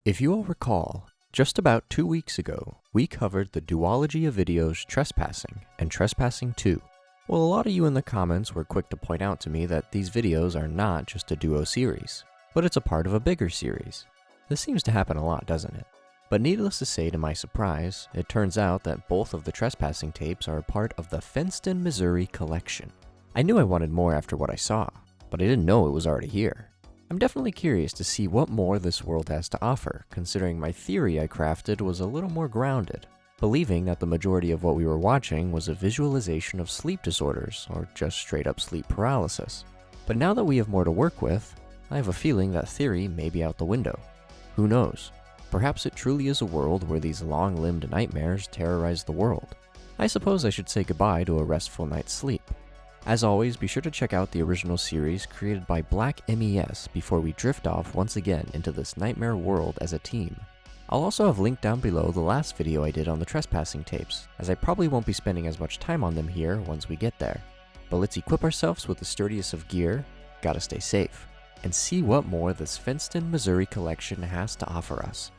If you all recall, just about 2 weeks ago, we covered the duology of videos Trespassing and Trespassing 2. Well, a lot of you in the comments were quick to point out to me that these videos are not just a duo series, but it's a part of a bigger series. This seems to happen a lot, doesn't it? But needless to say, to my surprise, it turns out that both of the Trespassing tapes are a part of the FENSTON, Missouri collection. I knew I wanted more after what I saw, but I didn't know it was already here. I'm definitely curious to see what more this world has to offer, considering my theory I crafted was a little more grounded, believing that the majority of what we were watching was a visualization of sleep disorders, or just straight up sleep paralysis. But now that we have more to work with, I have a feeling that theory may be out the window. Who knows? Perhaps it truly is a world where these long-limbed nightmares terrorize the world. I suppose I should say goodbye to a restful night's sleep. As always, be sure to check out the original series created by Black MES before we drift off once again into this nightmare world as a team. I'll also have linked down below the last video I did on the Trespassing tapes, as I probably won't be spending as much time on them here once we get there. But let's equip ourselves with the sturdiest of gear, gotta stay safe, and see what more this FENSTON, Missouri collection has to offer us.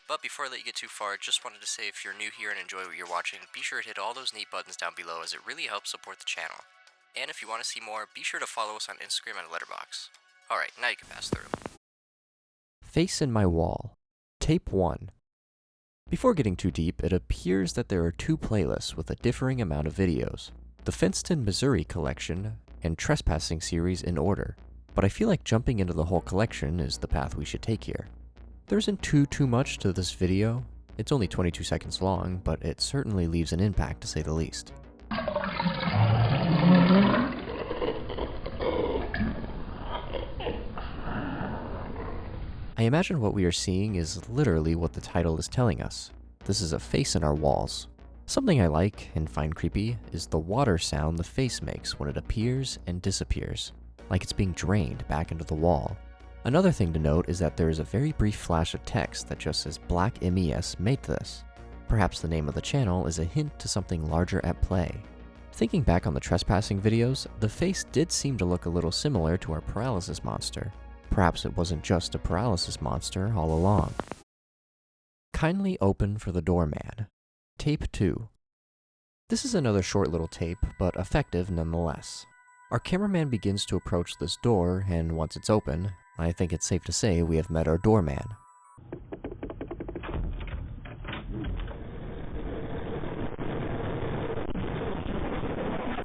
But before I let you get too far, just wanted to say if you're new here and enjoy what you're watching, be sure to hit all those neat buttons down below as it really helps support the channel. And if you want to see more, be sure to follow us on Instagram and Letterboxd. Alright, now you can pass through. Face in My Wall, Tape 1. Before getting too deep, it appears that there are two playlists with a differing amount of videos. The FENSTON, Missouri collection and Trespassing series in order. But I feel like jumping into the whole collection is the path we should take here. There isn't too much to this video. It's only 22 seconds long, but it certainly leaves an impact to say the least. I imagine what we are seeing is literally what the title is telling us. This is a face in our walls. Something I like and find creepy is the water sound the face makes when it appears and disappears, like it's being drained back into the wall. Another thing to note is that there is a very brief flash of text that just says Black MES made this. Perhaps the name of the channel is a hint to something larger at play. Thinking back on the Trespassing videos, the face did seem to look a little similar to our paralysis monster. Perhaps it wasn't just a paralysis monster all along. Kindly Open for the Doorman, Tape 2. This is another short little tape, but effective nonetheless. Our cameraman begins to approach this door, and once it's open, I think it's safe to say we have met our doorman.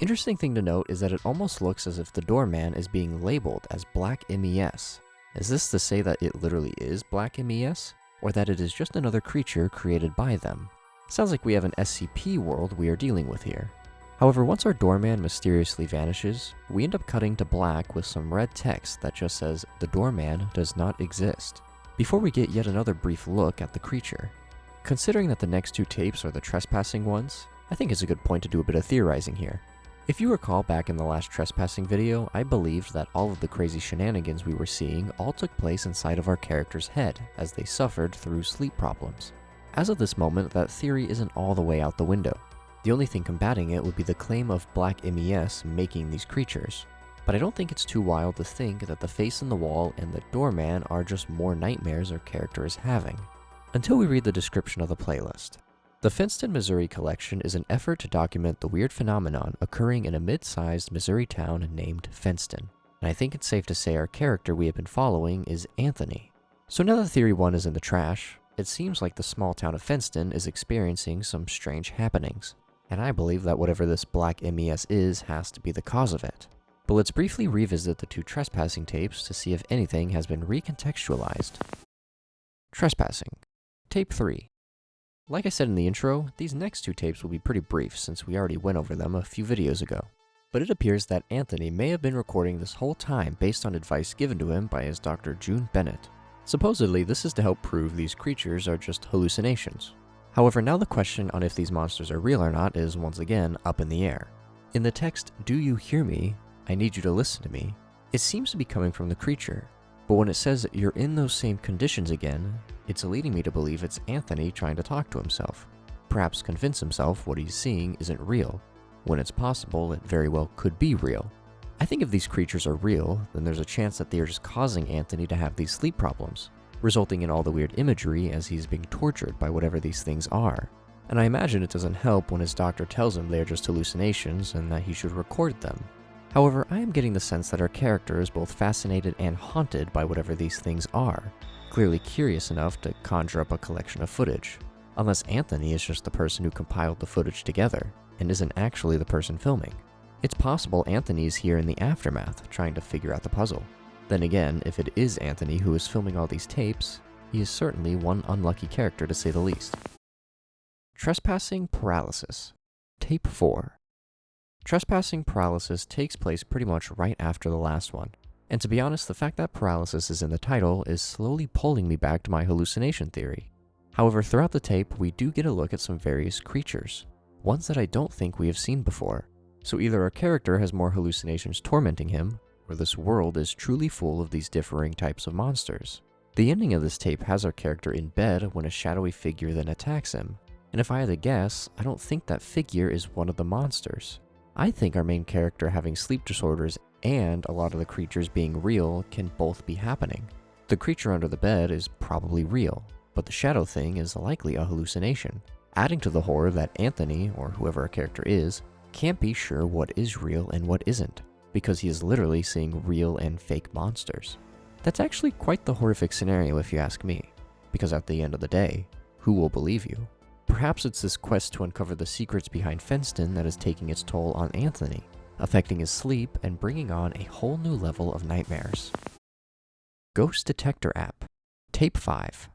Interesting thing to note is that it almost looks as if the doorman is being labeled as Black MES. Is this to say that it literally is Black MES? Or that it is just another creature created by them? Sounds like we have an SCP world we are dealing with here. However, once our doorman mysteriously vanishes, we end up cutting to black with some red text that just says, "The doorman does not exist," before we get yet another brief look at the creature. Considering that the next two tapes are the Trespassing ones, I think it's a good point to do a bit of theorizing here. If you recall back in the last Trespassing video, I believed that all of the crazy shenanigans we were seeing all took place inside of our character's head as they suffered through sleep problems. As of this moment, that theory isn't all the way out the window. The only thing combating it would be the claim of Black MES making these creatures. But I don't think it's too wild to think that the face in the wall and the doorman are just more nightmares our character is having. Until we read the description of the playlist. The FENSTON, Missouri collection is an effort to document the weird phenomenon occurring in a mid-sized Missouri town named FENSTON. And I think it's safe to say our character we have been following is Anthony. So now that Theory 1 is in the trash, it seems like the small town of FENSTON is experiencing some strange happenings. And I believe that whatever this Black MES is has to be the cause of it. But let's briefly revisit the two Trespassing tapes to see if anything has been recontextualized. Trespassing, Tape 3. Like I said in the intro, these next two tapes will be pretty brief since we already went over them a few videos ago. But it appears that Anthony may have been recording this whole time based on advice given to him by his Dr. June Bennett. Supposedly, this is to help prove these creatures are just hallucinations. However, now the question on if these monsters are real or not is once again up in the air. In the text, "Do you hear me? I need you to listen to me," it seems to be coming from the creature. But when it says you're in those same conditions again, it's leading me to believe it's Anthony trying to talk to himself. Perhaps convince himself what he's seeing isn't real, when it's possible it very well could be real. I think if these creatures are real, then there's a chance that they are just causing Anthony to have these sleep problems. resulting in all the weird imagery as he's being tortured by whatever these things are. And I imagine it doesn't help when his doctor tells him they are just hallucinations and that he should record them. However, I am getting the sense that our character is both fascinated and haunted by whatever these things are, clearly curious enough to conjure up a collection of footage. Unless Anthony is just the person who compiled the footage together, and isn't actually the person filming. It's possible Anthony is here in the aftermath, trying to figure out the puzzle. Then again, if it is Anthony who is filming all these tapes, he is certainly one unlucky character to say the least. Trespassing Paralysis. Tape 4. Trespassing Paralysis takes place pretty much right after the last one. And to be honest, the fact that paralysis is in the title is slowly pulling me back to my hallucination theory. However, throughout the tape, we do get a look at some various creatures, ones that I don't think we have seen before. So either our character has more hallucinations tormenting him, or this world is truly full of these differing types of monsters. The ending of this tape has our character in bed when a shadowy figure then attacks him. And if I had to guess, I don't think that figure is one of the monsters. I think our main character having sleep disorders and a lot of the creatures being real can both be happening. The creature under the bed is probably real, but the shadow thing is likely a hallucination, adding to the horror that Anthony, or whoever our character is, can't be sure what is real and what isn't, because he is literally seeing real and fake monsters. That's actually quite the horrific scenario if you ask me, because at the end of the day, who will believe you? Perhaps it's this quest to uncover the secrets behind FENSTON that is taking its toll on Anthony, affecting his sleep and bringing on a whole new level of nightmares. Ghost Detector App. Tape 5.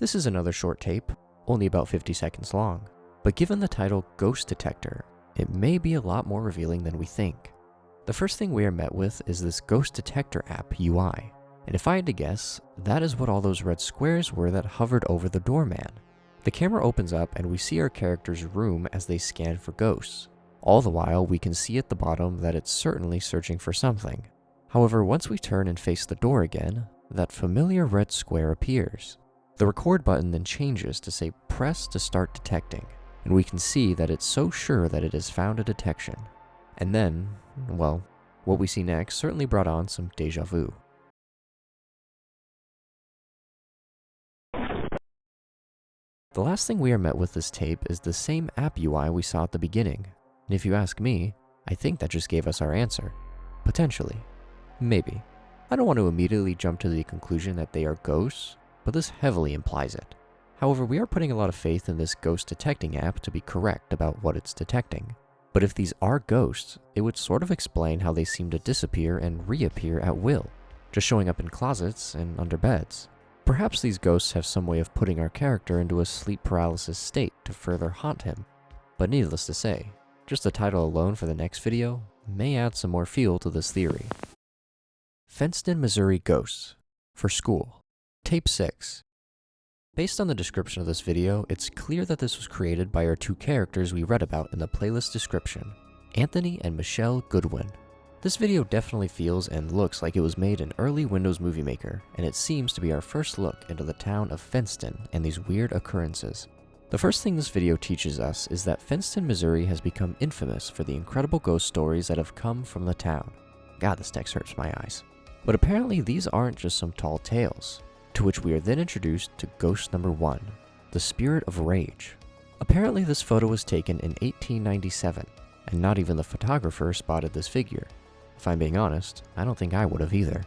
This is another short tape, only about 50 seconds long, but given the title Ghost Detector, it may be a lot more revealing than we think. The first thing we are met with is this Ghost Detector App UI, and if I had to guess, that is what all those red squares were that hovered over the doorman. The camera opens up and we see our character's room as they scan for ghosts. All the while, we can see at the bottom that it's certainly searching for something. However, once we turn and face the door again, that familiar red square appears. The record button then changes to say press to start detecting, and we can see that it's so sure that it has found a detection. And then, well, what we see next certainly brought on some deja vu. The last thing we are met with this tape is the same app UI we saw at the beginning, and if you ask me, I think that just gave us our answer. Potentially. Maybe. I don't want to immediately jump to the conclusion that they are ghosts, but this heavily implies it. However, we are putting a lot of faith in this ghost detecting app to be correct about what it's detecting. But if these are ghosts, it would sort of explain how they seem to disappear and reappear at will, just showing up in closets and under beds. Perhaps these ghosts have some way of putting our character into a sleep paralysis state to further haunt him. But needless to say, just the title alone for the next video may add some more fuel to this theory. FENSTON, Missouri Ghosts. For School. Tape 6. Based on the description of this video, it's clear that this was created by our two characters we read about in the playlist description, Anthony and Michelle Goodwin. This video definitely feels and looks like it was made in early Windows Movie Maker, and it seems to be our first look into the town of FENSTON and these weird occurrences. The first thing this video teaches us is that FENSTON, Missouri has become infamous for the incredible ghost stories that have come from the town. God, this text hurts my eyes. But apparently these aren't just some tall tales, to which we are then introduced to ghost number 1, the Spirit of Rage. Apparently this photo was taken in 1897, and not even the photographer spotted this figure. If I'm being honest, I don't think I would have either.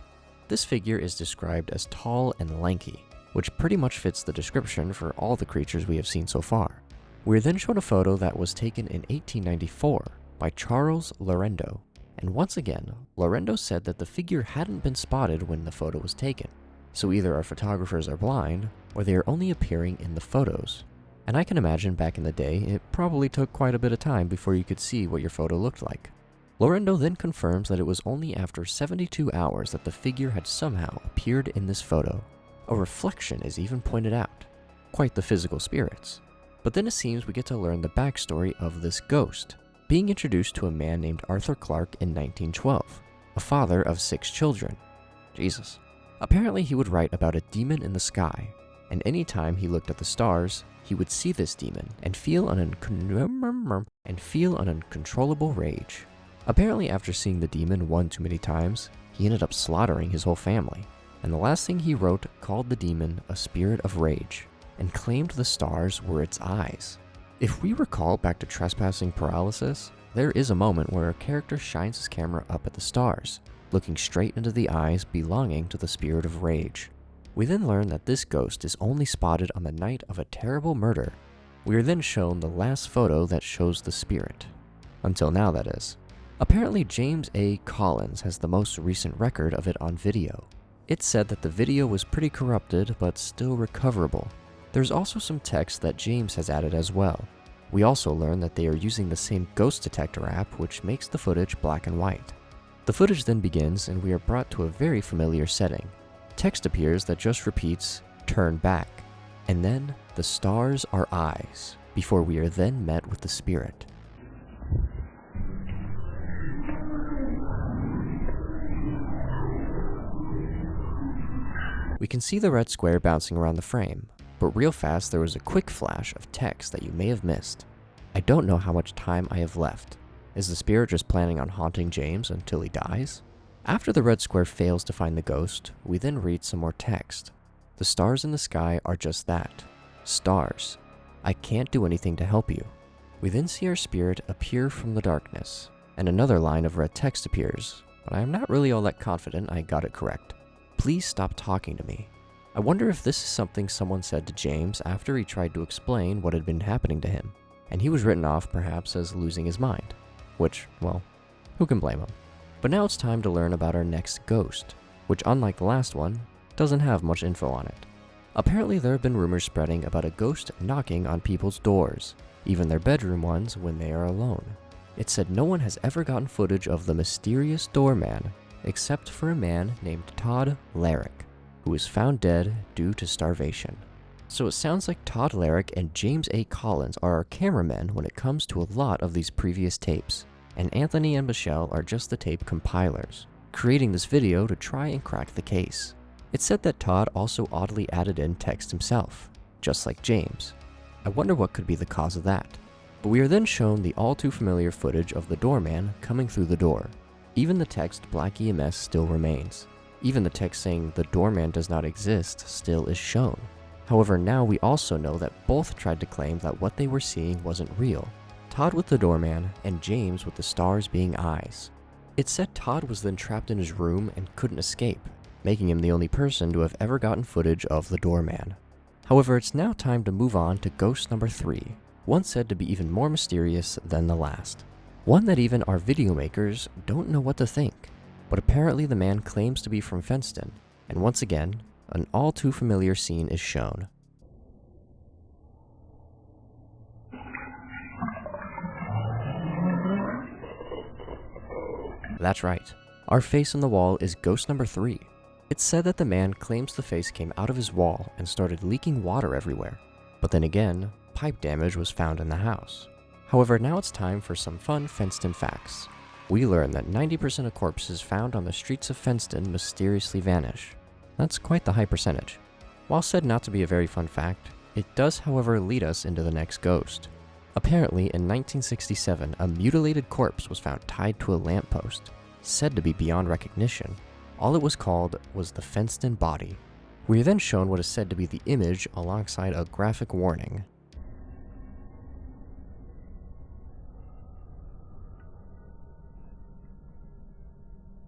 This figure is described as tall and lanky, which pretty much fits the description for all the creatures we have seen so far. We are then shown a photo that was taken in 1894 by Charles Lorendo, and once again, Lorendo said that the figure hadn't been spotted when the photo was taken. So either our photographers are blind, or they are only appearing in the photos. And I can imagine back in the day, it probably took quite a bit of time before you could see what your photo looked like. Lorendo then confirms that it was only after 72 hours that the figure had somehow appeared in this photo. A reflection is even pointed out. Quite the physical spirits. But then it seems we get to learn the backstory of this ghost, being introduced to a man named Arthur Clark in 1912, a father of 6 children. Jesus. Apparently he would write about a demon in the sky, and any time he looked at the stars, he would see this demon and feel an uncontrollable rage. Apparently after seeing the demon one too many times, he ended up slaughtering his whole family. and the last thing he wrote called the demon a spirit of rage, and claimed the stars were its eyes. If we recall back to Trespassing Paralysis, there is a moment where a character shines his camera up at the stars, looking straight into the eyes belonging to the spirit of rage. We then learn that this ghost is only spotted on the night of a terrible murder. We are then shown the last photo that shows the spirit. Until now, that is. Apparently, James A. Collins has the most recent record of it on video. It's said that the video was pretty corrupted, but still recoverable. There's also some text that James has added as well. We also learn that they are using the same ghost detector app, which makes the footage black and white. The footage then begins, and we are brought to a very familiar setting. Text appears that just repeats, "Turn back," and then the stars are eyes, before we are then met with the spirit. We can see the red square bouncing around the frame, but real fast there was a quick flash of text that you may have missed. I don't know how much time I have left. Is the spirit just planning on haunting James until he dies? After the red square fails to find the ghost, we then read some more text. The stars in the sky are just that, stars. I can't do anything to help you. We then see our spirit appear from the darkness, and another line of red text appears, but I am not really all that confident I got it correct. Please stop talking to me. I wonder if this is something someone said to James after he tried to explain what had been happening to him, and he was written off perhaps as losing his mind, which, well, who can blame him? But now it's time to learn about our next ghost, which unlike the last one, doesn't have much info on it. Apparently there have been rumors spreading about a ghost knocking on people's doors, even their bedroom ones when they are alone. It said no one has ever gotten footage of the mysterious doorman except for a man named Todd Larrick, who was found dead due to starvation. So it sounds like Todd Larrick and James A. Collins are our cameramen when it comes to a lot of these previous tapes, and Anthony and Michelle are just the tape compilers, creating this video to try and crack the case. It said that Todd also oddly added in text himself, just like James. I wonder what could be the cause of that. But we are then shown the all too familiar footage of the doorman coming through the door. Even the text Black EMS still remains. Even the text saying the doorman does not exist still is shown. However, now we also know that both tried to claim that what they were seeing wasn't real. Todd with the doorman and James with the stars being eyes. It said Todd was then trapped in his room and couldn't escape, making him the only person to have ever gotten footage of the doorman. However, it's now time to move on to ghost number 3, one said to be even more mysterious than the last. One that even our video makers don't know what to think, but apparently the man claims to be from FENSTON, and once again, an all too familiar scene is shown. That's right, our face on the wall is ghost number 3. It's said that the man claims the face came out of his wall and started leaking water everywhere, but then again, pipe damage was found in the house. However, now it's time for some fun FENSTON facts. We learn that 90% of corpses found on the streets of FENSTON mysteriously vanish. That's quite the high percentage. While said not to be a very fun fact, it does however lead us into the next ghost. Apparently, in 1967, a mutilated corpse was found tied to a lamppost, said to be beyond recognition. All it was called was the FENSTON body. We are then shown what is said to be the image alongside a graphic warning.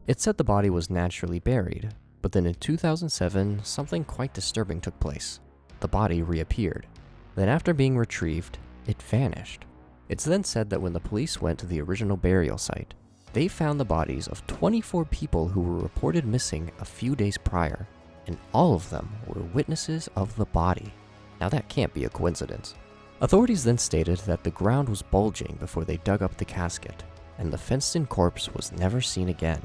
It said the body was naturally buried, but then in 2007, something quite disturbing took place. The body reappeared. Then after being retrieved, it vanished. It's then said that when the police went to the original burial site, they found the bodies of 24 people who were reported missing a few days prior, and all of them were witnesses of the body. Now that can't be a coincidence. Authorities then stated that the ground was bulging before they dug up the casket, and the FENSTON corpse was never seen again.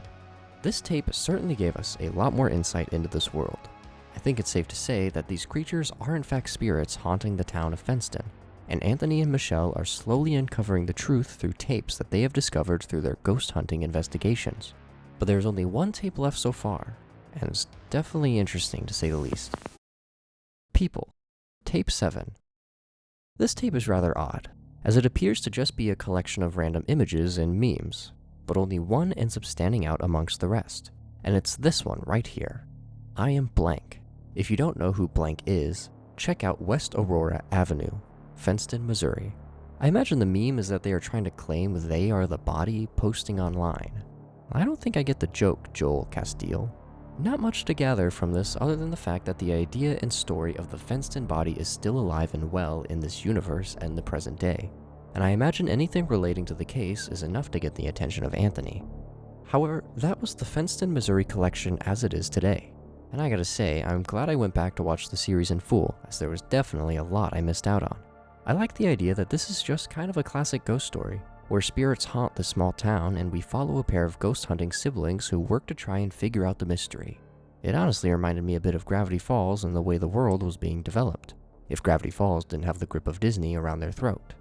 This tape certainly gave us a lot more insight into this world. I think it's safe to say that these creatures are in fact spirits haunting the town of FENSTON, and Anthony and Michelle are slowly uncovering the truth through tapes that they have discovered through their ghost hunting investigations. But there's only one tape left so far, and it's definitely interesting to say the least. People, Tape 7. This tape is rather odd, as it appears to just be a collection of random images and memes, but only one ends up standing out amongst the rest, and it's this one right here. I am blank. If you don't know who blank is, check out West Aurora Avenue, FENSTON, Missouri. I imagine the meme is that they are trying to claim they are the body posting online. I don't think I get the joke, Joel Castile. Not much to gather from this other than the fact that the idea and story of the FENSTON body is still alive and well in this universe and the present day, and I imagine anything relating to the case is enough to get the attention of Anthony. However, that was the FENSTON, Missouri collection as it is today, and I gotta say, I'm glad I went back to watch the series in full, as there was definitely a lot I missed out on. I like the idea that this is just kind of a classic ghost story, where spirits haunt the small town and we follow a pair of ghost hunting siblings who work to try and figure out the mystery. It honestly reminded me a bit of Gravity Falls and the way the world was being developed, if Gravity Falls didn't have the grip of Disney around their throat.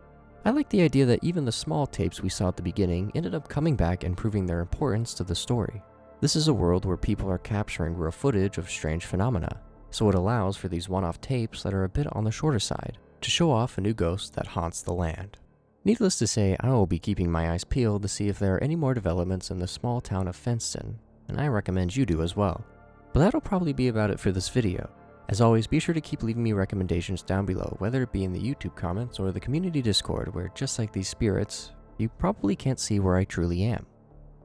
I like the idea that even the small tapes we saw at the beginning ended up coming back and proving their importance to the story. This is a world where people are capturing raw footage of strange phenomena, so it allows for these one-off tapes that are a bit on the shorter side, to show off a new ghost that haunts the land. Needless to say, I will be keeping my eyes peeled to see if there are any more developments in the small town of FENSTON, and I recommend you do as well. But that'll probably be about it for this video. As always, be sure to keep leaving me recommendations down below, whether it be in the YouTube comments or the community Discord, where just like these spirits, you probably can't see where I truly am.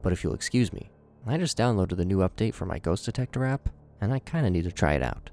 But if you'll excuse me, I just downloaded the new update for my ghost detector app, and I kinda need to try it out.